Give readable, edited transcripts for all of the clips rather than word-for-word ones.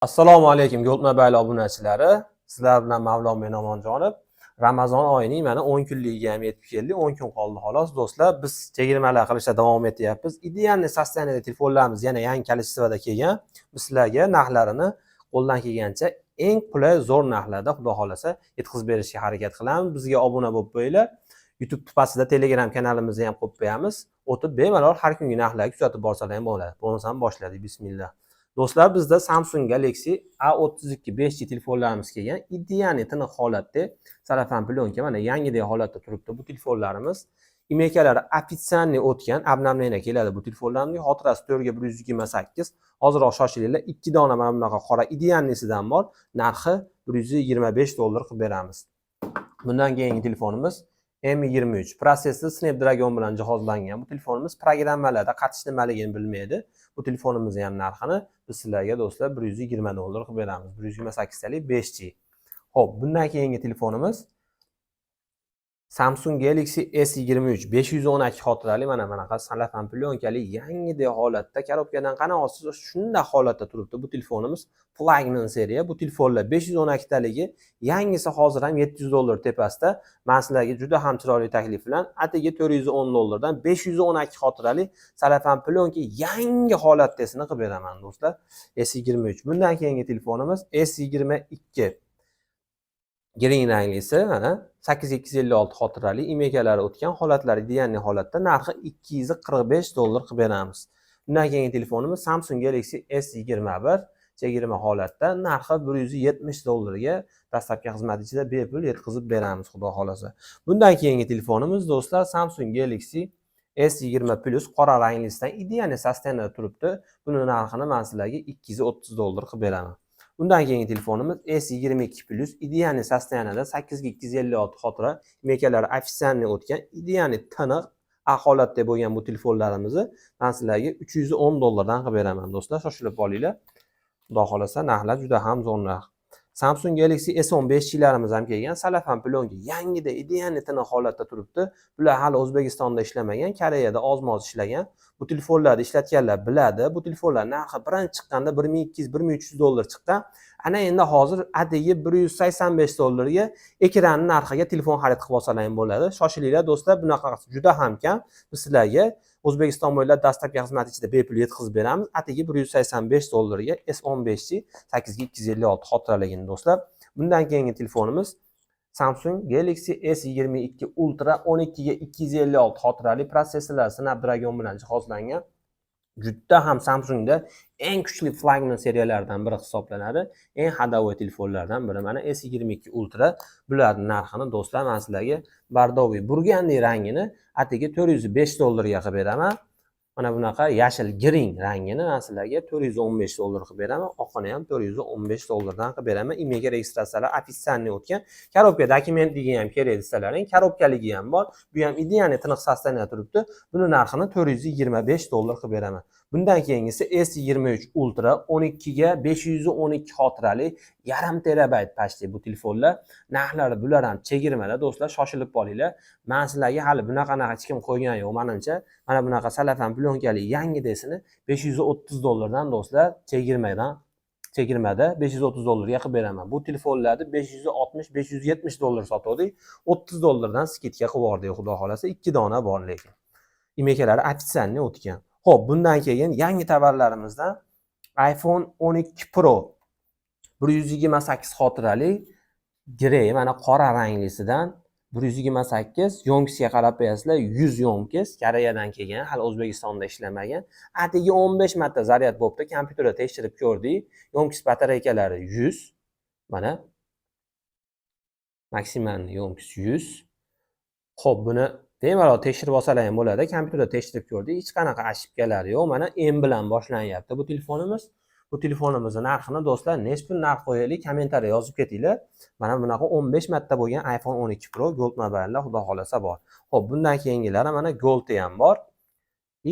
Assalomu alaykum Gold Mobile obunachilari. Sizlar bilan Mavlon men Omonjonov. Ramazon oyining mana 10 kunligiga ham yetib keldik. 10 kun qoldi xolos do'stlar. Biz chegirmalar qilishda davom etyapmiz. Idealni sosteniyada telefonlarimiz yana yangi kolleksiyada kelgan. Biz sizlarga narxlarini qo'ldan kelgancha eng qulay zo'r narxlarda xudo xolasa yetkazib berishga harakat qilamiz. Bizga obuna bo'lib qo'yinglar. YouTube tupasida Telegram kanalimizni ham qo'yib qo'yamiz. O'tib bemalol har kungi narxlarni kuzatib borsalar ham bo'ladi. Bo'lmasa boshladik. Bismillah. Do'stlar, bizda Samsung Galaxy A32 5G telefonlarimiz kelgan. Ideal tiniq holatda sarafan plyonka mana yangidek holatda turibdi bu telefonlarimiz. Imekalari ofitsialniy o'tgan, обновление keladi bu telefonlarning. Xotirasi 4/128. Hozirroq shoshilinglar, 2 dona mana bunaqa qora idealnisidan bor. Narxi $125 qilib beramiz. Bundan keyingi telefonimiz M23 prosessor Snapdragon bilan jihozlangan. Bu telefonimiz programmalarda qatish nimaligini bilmaydi. Bu telefonimizni ham narxini biz sizlarga do'stlar $120 qilib beramiz. 128 talik 5G. Xo'p, bundan keyingi telefonimiz Samsung Galaxy S23 512 xotirali mana bunaqa salafan plyonkali yangidek holatda korobkadan qanaqasiz shunday holatda turibdi. Bu telefonimiz flagman seriya. Bu telefonlar 512 taligi yangisi hozir ham $700 tepasida. Men sizlarga juda ham chiroyli taklif bilan atigi $410 dan 512 xotirali salafan plyonka yangi holatdasini qilib beraman do'stlar. S23. Bundan keyingi telefonimiz S22 green ranglisi mana 8256 xotirali imekalari o'tgan holatlari idealniy holatda narxi $245 qilib beramiz. Bundan keyingi telefonimiz Samsung Galaxy S21 chegirma holatda narxi $170 ga dastlabki xizmat ichida bepul yetkazib beramiz xudo xolasa. Bundan keyingi telefonimiz do'stlar Samsung Galaxy S20 Plus qora ranglisidan idealniy sosteniyada turibdi. Buni narxini men sizlarga $230 qilib beraman. Bundan keyingi telefonimiz S22 Plus idealniy sosteniyada 8256 xotira imekalari ofitsialniy o'tgan idealniy tiniq holatda bo'lgan bu telefonlarimizni men sizlarga $310 dan qilib beraman do'stlar. Shoshilib olinglar. Xudo xolasa narxlar juda ham zo'r narx. Samsung Galaxy S10 5G'larimiz ham kelgan. Salafan plyonka yangida idealniy tiniq holatda turibdi. Bular hali O'zbekistonda ishlamagan, Koreyada oz-moz ishlagan. Bu telefonlarni ishlatganlar biladi. Bu telefonlar narxi birinchi chiqqanda $1200-1300 chiqqan. Ana endi hozir atigi $185 ga ekranning narxiga telefon xarid qilib olsalar ham bo'ladi. Shoshilinglar do'stlar, bunaqa juda ham kam. Biz sizlarga O'zbekiston bo'ylab dastlabki xizmat ichida bepul yetkazib beramiz. Atigi $185 ga S10 5G 8256 xotiraligini do'stlar. Bundan keyingi telefonimiz Samsung Galaxy S22 Ultra 12 ga 256 xotirali protsessorlar Snapdragon bilan jihozlangan. Juda ham Samsungda eng kuchli flagman seriyalardan biri hisoblanadi. Eng hadavoy telefonlardan biri mana S22 Ultra. Bularning narxini do'stlar men sizlarga bardoviy burgandiy rangini atigi $405 ga qilib beraman. Mana bunaqa yashil green rangini men sizlarga $415 qilib beraman. Oqini ham $415 dan qilib beraman. Imega registratsiyalar ofitsialniy o'tgan. Korobka dokumentligi ham kerak desalaring, korobkaligi ham bor. Bu ham idealniy tiniq sosteniyada turibdi. Buni narxini $425 qilib beraman. Bundan keyingisi S23 Ultra 12 ga 512 xotirali 1,5 terabayt pastli bu telefonlar. Narxlari bular ham chegirmada do'stlar, shoshilib qolinglar. Men sizlarga hali bunaqa hech kim qo'ygan yo'q menimcha. Mana bunaqa salafan plyonkali yangidesini $530 dan do'stlar chegirmada $530 ga qilib beraman. Bu telefonlarni $560-570 sotdik. $30 dan skidka qilib yubordik xudo xolasa. 2 dona bor lekin. Imekalari ofitsialniy o'tgan. Xo'p, bundan keyin yangi tovarlarimizdan iPhone 12 Pro 128 xotirali grey mana qora ranglisidan 128 yonkisiga qarab qo'yasizlar, 100 yonkis Koreyadan kelgan, hali O'zbekistonda ishlamagan. Atigi 15 marta zaryad bo'pti, kompyuterda tekshirib ko'rdik. Yonkis batareykalari 100. Mana maksimal yonkis 100. Xo'p, buni bemalol tekshirib olsalar ham bo'ladi. Kompyuterda tekshirib ko'rdik. Hech qanaqa ошибкалari yo'q. Mana M bilan boshlanyapti bu telefonimiz. Bu telefonimizning narxini do'stlar, nech pul narx qo'yaylik, kommentariya yozib ketinglar. Mana bunaqa 15 marta bo'lgan iPhone 12 Pro Gold Mobile'da xudo xolasa bor. Xo'p, bundan keyingilari mana Gold'i ham bor.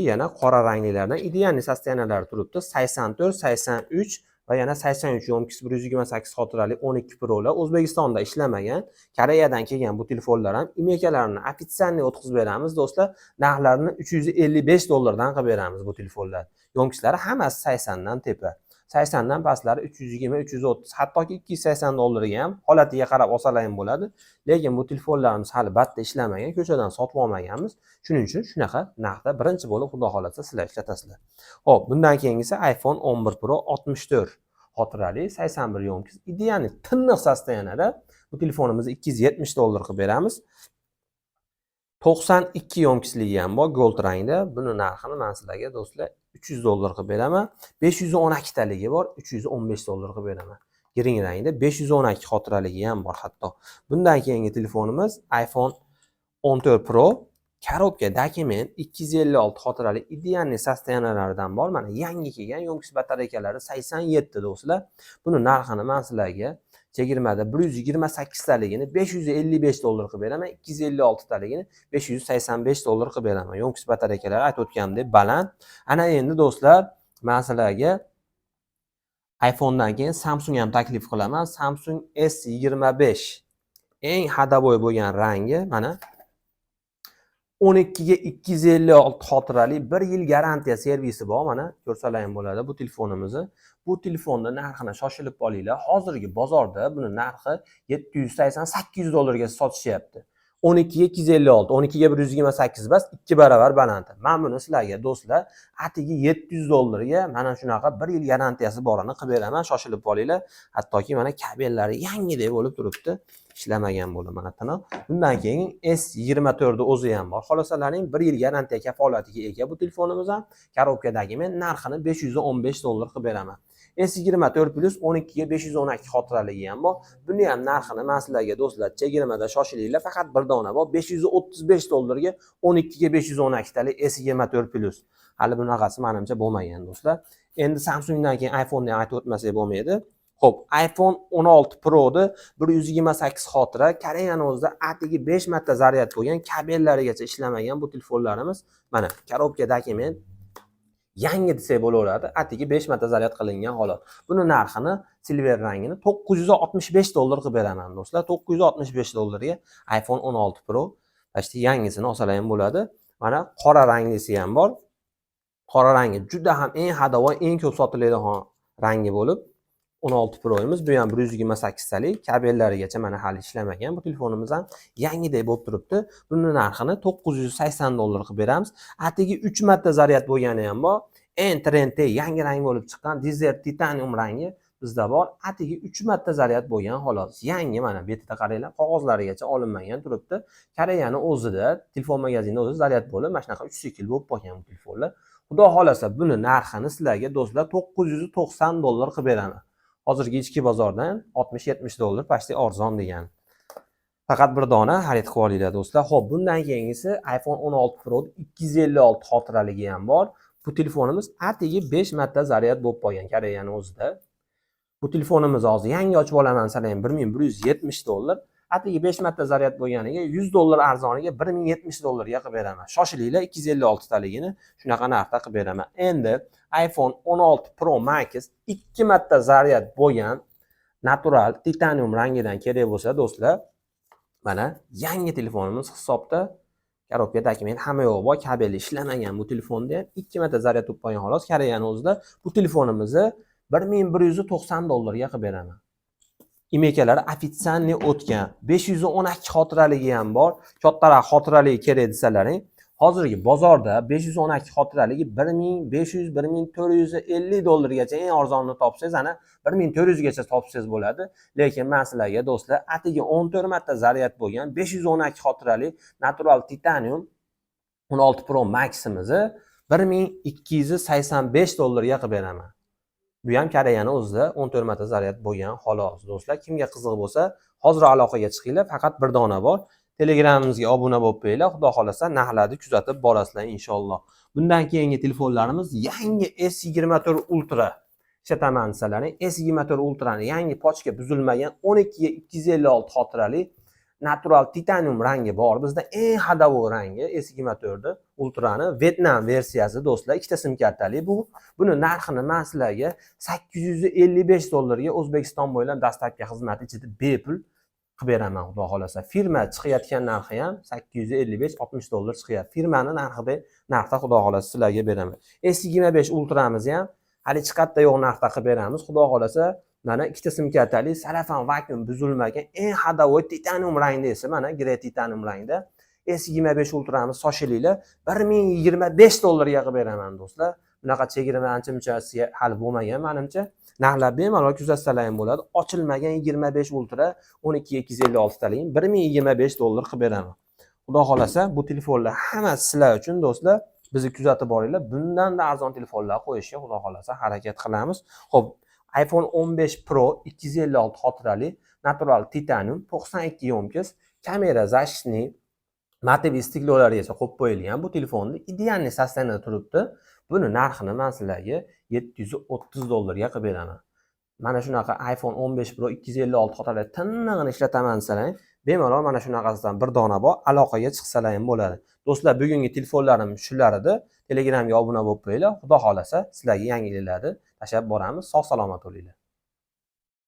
Yana qora ranglilardan idealniy sosteniyalari turibdi. 84, 83 va yana 83 yonkisi 128 xotirali 12 Pro'lar O'zbekistonda ishlamagan, Koreyadan kelgan bu telefonlar ham imekalarini ofitsialniy o'tkazib beramiz do'stlar. Narxlarini $355 dan qilib beramiz bu telefonlar. Yonkislari hammasi 80 dan tepa. 80 dan pastlari 320, 330, hattoki 280 dollarga ham holatiga qarab olsalar ham bo'ladi. Lekin bu telefonlarimiz hali batda ishlamagan, ko'chadan sotib olmaganmiz. Shuning uchun shunaqa narxda birinchi bo'lib xudo xolasa sizlar ishlatasizlar. Xo'p, bundan keyingisi iPhone 11 Pro 64 xotirali 81 yomkis. Ya'ni tiniq sostoyaniyada bu telefonimizni 270 dollar qilib beramiz. 92 yomkisligi ham bor gold rangda. Buni narxini men sizlarga do'stlar 300 dollar qilib beraman. 512 taligi bor, 315 dollar qilib beraman. Green rangda 512 xotiraligi ham bor hatto. Bundan keyingi telefonimiz iPhone 14 Pro korobka dokument 256 xotirali idealniy sostoyaniyalaridan bor. Mana yangi kelgan yomkis batareykalari 87 do'stlar. Buni narxini men sizlarga chegirmada 128 taligini 555 dollar qilib beraman, 256 taligini 585 dollar qilib beraman. Yomkis batareykalari aytib o'tganimdek baland. Ana endi do'stlar, men sizlarga iPhone'dan keyin Samsung ham taklif qilaman. Samsung S25 eng hadovoy bo'lgan rangi mana 12 ga 256 xotirali 1 yil garantiya servisi bor. Mana ko'rsalar ham bo'ladi bu telefonimizni. Bu telefonni narxini shoshilib olinglar. Hozirgi bozorda buni narxi 780-800 dollarga sotishyapti. 12 ga 256, 12 ga 128 bas 2 baravar baland. Men buni sizlarga do'stlar atigi 700 dollarga mana shunaqa 1 yil garantiyasi borini qilib beraman. Shoshilib olinglar. Hattoki mana kabellari yangidek bo'lib turibdi. Ishlamagan bo'ldi mana tiniq. Bundan keyin S24 o'zi ham bor. Xolosalaring 1 yil garantiya kafolatiga ega bu telefonimiz ham. Korobkadagi men narxini 515 dollar qilib beraman. S24 Plus 12 ga 512 xotiraligi ham bor. Buni ham narxini men sizlarga do'stlar chegirmada shoshilinglar. Faqat bir dona bor. 535 dollarga 12 ga 512 talik S24 Plus. Hali bunaqasi menimcha bo'lmagan do'stlar. Endi Samsungdan keyin iPhone'ni aytib o'tmasak bo'lmaydi. Xo'p, iPhone 16 Pro'da 128 xotira, Koreyani o'zida atigi 5 marta zaryad bo'lgan, kabellarigacha ishlamagan bu telefonlarimiz. Mana korobkadagi men yangi desak bo'laveradi, atigi 5 marta zaryad qilingan holat. Buni narxini silver rangini 965 dollar qilib beraman do'stlar. 965 dollarga iPhone 16 Pro. Tashti yangisini olsalar ham bo'ladi. Mana qora ranglisi ham bor. Qora rangi juda ham eng hadovoy, eng ko'p sotiladigan rangi bo'lib 16 Pro'miz. Bu ham 128 talik, kabellarigacha mana hali ishlamagan. Bu telefonimiz ham yangidek bo'lib turibdi. Buni narxini 980 dollar qilib beramiz. Atigi 3 marta zaryad bo'lgani ham bor. Eng trendda yangi rang bo'lib chiqqan Desert Titanium rangi bizda bor. Atigi 3 marta zaryad bo'lgan xolos. Yangi mana betida qaranglar, qog'ozlarigacha olinmagan turibdi. Koreyani o'zida, telefon magazinida o'zi zaryad bo'lib, mana shunaqa 3 sikl bo'lib qolgan bu telefonlar. Xudo xolasa buni narxini sizlarga do'stlar 990 dollar qilib beraman. Hozirgi ichki bozordan 60-70 dollar pastda arzon degan. Faqat bir dona xarid qilib olinglar do'stlar. Xo'p, bundan keyingisi iPhone 16 Pro 256 xotiraligi ham bor. Bu telefonimiz atigi 5 marta zaryad bo'lib qolgan Koreyani o'zida. Bu telefonimiz hozir yangi ochib olaman salayim 1170 dollar. Atigi 5 marta zaryad bo'lganiga 100 dollar arzoniga 1070 dollarga qilib beraman. Shoshilinglar, 256 taligini shunaqa narxda qilib beraman. Endi iPhone 16 Pro Max 2 marta zaryad bo'lgan natural titanium rangidan kerak bo'lsa do'stlar, mana yangi telefonimiz hisobda korobkadagi men hamma yo'q bor, kabel ishlamagan bu telefonda ham 2 marta zaryad bo'lib qolgan xolos. Koreyani o'zida bu telefonimizni 1190 dollarga qilib beraman. Imekalari ofitsialniy o'tgan 512 xotiraligi ham bor. Kattaroq xotiraligi kerak desalaring, hozirgi bozorda 512 xotiraligi 1500-1450 dollargacha eng arzonini topsangiz, ana 1400 gacha topsangiz bo'ladi. Lekin men sizlarga do'stlar, atigi 14 marta zaryad bo'lgan 512 xotirali natural titanium 16 Pro Max'imizni 1285 dollarga qilib beraman. Bu ham Koreyani o'zida 14 marta zaryad bo'lgan xolos do'stlar. Kimga qiziq bo'lsa, hozir aloqaga chiqinglar. Faqat bir dona bor. Telegramimizga obuna bo'lib qo'yinglar. Xudo xolasa narxlarni kuzatib borasizlar inshaalloh. Bundan keyingi telefonlarimiz yangi S24 Ultra. Ishataman desalaring, S24 Ultra'ni yangi pochka buzilmagan 12 ga 256 xotirali natural titanium rangi bor. Bizda eng hadovoy rangi S24 Ultra'ni Vietnam versiyasi do'stlar, ikkita sim kartali bu. Buni narxini men sizlarga 855 dollarga O'zbekiston bo'ylab dastlabki xizmat ichida bepul qilib beraman xudo xolasa. Firma chiqayotgan narxi ham 855-60 dollar chiqyapti. Firmani narxida xudo xolasa sizlarga beraman. S25 Ultra'miz ham hali chiqatda yo'q narxda qilib beramiz. Xudo xolasa, mana ikkita sim kartali salafan vakuum buzilmagan eng hadavoy titanium rangda esa mana grey titanium rangda S25 Ultra'miz soshilinglar 1025 dollarga qilib beraman do'stlar. Bunaqa chegirma ancha-munchasi hali bo'lmagan menimcha. Narxlar bemalol kuzatsalaring ham bo'ladi. Ochilmagan 25 Ultra 12256 talik 1025 dollar qilib beraman. Xudo xolasa bu telefonlar hammasi sizlar uchun do'stlar. Bizni kuzatib boringlar. Bundan-da arzon telefonlar qo'yishga xudo xolasa harakat qilamiz. Xo'p, iPhone 15 Pro 256 xotirali natural titanium 92 yomkiz, kamera защитный matoviy stiklolarga esa qo'yib qo'yilgan. Bu telefonni idealniy sostanida turibdi. Buni narxini men sizlarga 730 dollarga qilib beraman. Mana shunaqa iPhone 15 Pro 256 xotirali tinig'ini ishlataman desalar, bemalol mana shunaqasidan bir dona bor, aloqaga chiqsalar ham bo'ladi. Do'stlar, bugungi telefonlarim shular edi. Telegramga obuna bo'lib qo'yinglar. Xudo xolasa sizlarga yangiliklarni tashlab boramiz. Sog' salomat bo'linglar.